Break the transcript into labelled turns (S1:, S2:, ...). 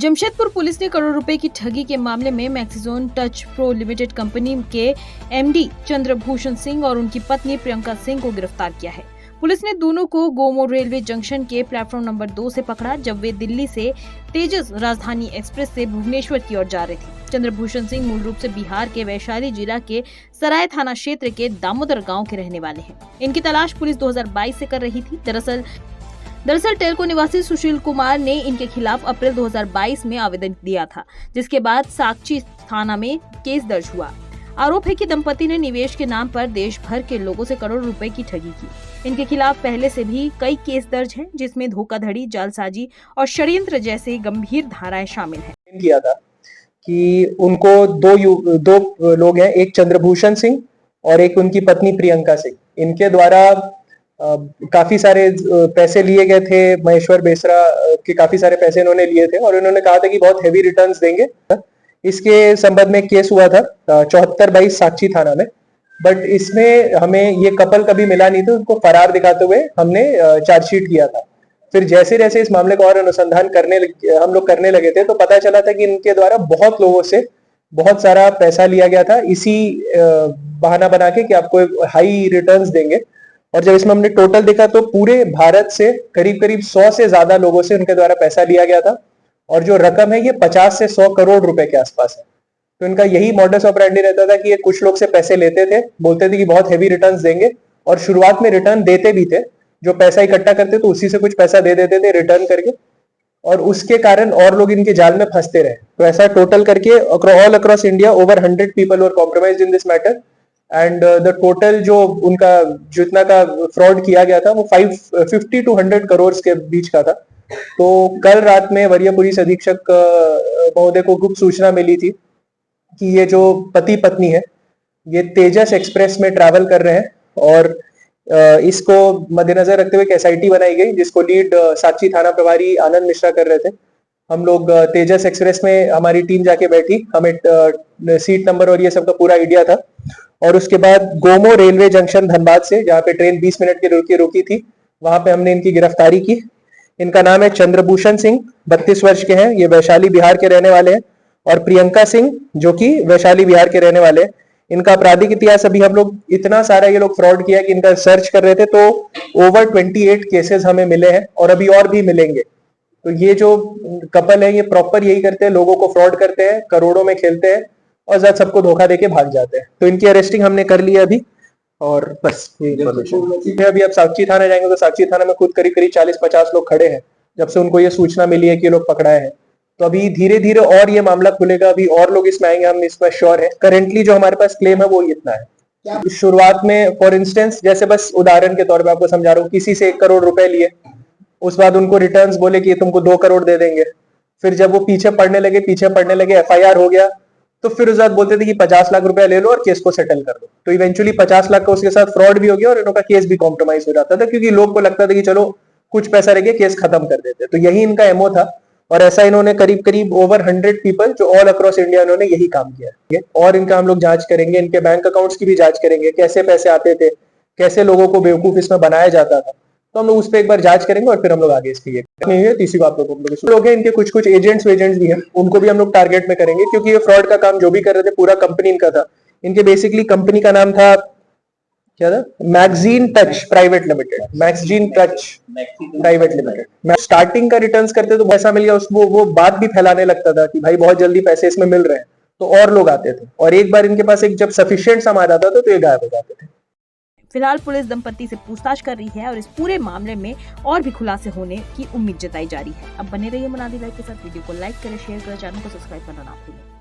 S1: Jamshedpur police ने करोड़ रुपए की ठगी के मामले में मैक्सिजोन टच प्रो लिमिटेड कंपनी के एमडी चंद्रभूषण सिंह और उनकी पत्नी प्रियंका सिंह को गिरफ्तार किया है। पुलिस ने दोनों को गोमो रेलवे जंक्शन के प्लेटफॉर्म नंबर 2 से पकड़ा जब वे दिल्ली से तेजस राजधानी एक्सप्रेस से भुवनेश्वर की ओर जा रहे थे। चंद्रभूषण सिंह मूल रूप से बिहार के वैशाली जिला के सराय थाना क्षेत्र के दामोदर गाँव के रहने वाले हैं। इनकी तलाश पुलिस 2022 से कर रही थी। दरअसल टेलको निवासी सुशील कुमार ने इनके खिलाफ अप्रैल 2022 में आवेदन दिया था, जिसके बाद साकची थाना में केस दर्ज हुआ। आरोप है कि दंपति ने निवेश के नाम पर देश भर के लोगों से करोड़ रुपए की ठगी की। इनके खिलाफ पहले से भी कई केस दर्ज हैं, जिसमें धोखाधड़ी, जालसाजी और षड्यंत्र जैसे गंभीर धाराएं शामिल हैं।
S2: किया था कि उनको दो लोग हैं, एक चंद्रभूषण सिंह और एक उनकी पत्नी प्रियंका सिंह। इनके द्वारा काफी सारे पैसे लिए गए थे। महेश्वर बेसरा के काफी सारे पैसे इन्होंने लिए थे और इन्होंने कहा था कि बहुत हेवी रिटर्न्स देंगे। इसके संबंध में केस हुआ था 74/22 साक्षी थाना में, बट इसमें हमें ये कपल कभी मिला नहीं था। उनको फरार दिखाते हुए हमने चार्जशीट किया था। फिर जैसे जैसे इस मामले को और अनुसंधान हम लोग करने लगे थे तो पता चला था कि इनके द्वारा बहुत लोगों से बहुत सारा पैसा लिया गया था, इसी बहाना बना के कि आपको हाई रिटर्न्स देंगे। और जब इसमें हमने टोटल देखा तो पूरे भारत से करीब 100 से ज्यादा लोगों से उनके द्वारा पैसा लिया गया था और जो रकम है ये 50 से 100 करोड़ रुपए के आसपास है। तो इनका यही मॉडस ऑपरेंडी रहता था कि ये कुछ लोग से पैसे लेते थे, बोलते थे कि बहुत हेवी रिटर्न्स देंगे और शुरुआत में रिटर्न देते भी थे। जो पैसा इकट्ठा करते तो उसी से कुछ पैसा दे देते थे रिटर्न करके, और उसके कारण और लोग इनके जाल में फंसते रहे। तो ऐसा टोटल करके all across India over 100 people were compromised in this matter and the total जो उनका जितना का फ्रॉड किया गया था वो 50 to 100 करोड़ के बीच का था। तो कल रात में वरीय पुलिस अधीक्षक महोदय को गुप्त सूचना मिली थी कि ये जो पति पत्नी है ये तेजस एक्सप्रेस में ट्रैवल कर रहे हैं और इसको मद्देनजर रखते हुए एक SIT बनाई गई जिसको लीड साक्षी थाना प्रभारी आनंद मिश्रा कर रहे थे। हम लोग तेजस एक्सप्रेस में हमारी टीम जाके बैठी, हमें सीट नंबर और ये सबका पूरा आइडिया था। और उसके बाद गोमो रेलवे जंक्शन धनबाद से, जहाँ पे ट्रेन 20 मिनट की रुकी थी, वहां पे हमने इनकी गिरफ्तारी की। इनका नाम है चंद्रभूषण सिंह, 32 वर्ष के हैं, ये वैशाली बिहार के रहने वाले हैं, और प्रियंका सिंह जो कि वैशाली बिहार के रहने वाले हैं। इनका आपराधिक इतिहास अभी हम लोग इतना सारा ये लोग फ्रॉड किया कि इनका सर्च कर रहे थे तो ओवर 28 केसेस हमें मिले हैं और अभी और भी मिलेंगे। तो ये जो कपल है ये प्रॉपर यही करते हैं, लोगों को फ्रॉड करते हैं, करोड़ों में खेलते हैं और सबको धोखा देके भाग जाते हैं। तो इनकी अरेस्टिंग हमने कर ली अभी और बस ये इंफॉर्मेशन। अभी आप साक्षी थाना जाएंगे तो साक्षी थाना में खुद करीब 40-50 लोग खड़े हैं जब से उनको ये सूचना मिली है कि ये लोग पकड़ाए हैं। तो अभी धीरे धीरे और ये मामला खुलेगा, अभी और लोग इसमें आएंगे, हम इसमें श्योर है। करेंटली जो हमारे पास क्लेम है वो इतना है। शुरुआत में फॉर इंस्टेंस, जैसे बस उदाहरण के तौर पर आपको समझा रहा हूँ, किसी से 1 करोड़ रुपए लिए, उस बाद उनको रिटर्न्स बोले कि तुमको 2 करोड़ दे देंगे। फिर जब वो पीछे पड़ने लगे FIR हो गया तो फिर उस बाद बोलते थे कि 50 लाख रुपया ले लो और केस को सेटल कर दो। तो इवेंचुअली 50 लाख का उसके साथ फ्रॉड भी हो गया और इनका केस भी कॉम्प्रोमाइज हो जाता था, क्योंकि लोग को लगता था कि चलो कुछ पैसा रह गया, केस खत्म कर देते। तो यही इनका एमओ था और ऐसा इन्होंने करीब ओवर 100 पीपल जो ऑल अक्रॉस इंडिया इन्होंने यही काम किया। और इनका हम लोग जांच करेंगे, इनके बैंक अकाउंट्स की भी जांच करेंगे, कैसे पैसे आते थे, कैसे लोगों को बेवकूफ इसमें बनाया जाता था। तो हम लोग उस पर एक बार जांच करेंगे और फिर हम लोग आगे इसकी नहीं है। तीसरी बात लोग हैं, इनके कुछ एजेंट्स भी हैं, उनको भी हम लोग टारगेट में करेंगे, क्योंकि ये फ्रॉड का काम जो भी कर रहे थे पूरा कंपनी इनका था। इनके बेसिकली कंपनी का नाम था क्या था, मैक्जीन टच प्राइवेट लिमिटेड। स्टार्टिंग का रिटर्न्स करते तो पैसा मिल गया, उसको वो बात भी फैलाने लगता था कि भाई बहुत जल्दी पैसे इसमें मिल रहे हैं, तो और लोग आते थे और एक बार इनके पास एक जब सफिशिएंट सम आ जाता था तो ये गायब हो जाते थे।
S1: फिलहाल पुलिस दंपति से पूछताछ कर रही है और इस पूरे मामले में और भी खुलासे होने की उम्मीद जताई जा रही है। अब बने रहिए मुनादी लाइव के साथ। वीडियो को लाइक करें, शेयर करें, चैनल को सब्सक्राइब करना ना भूलें।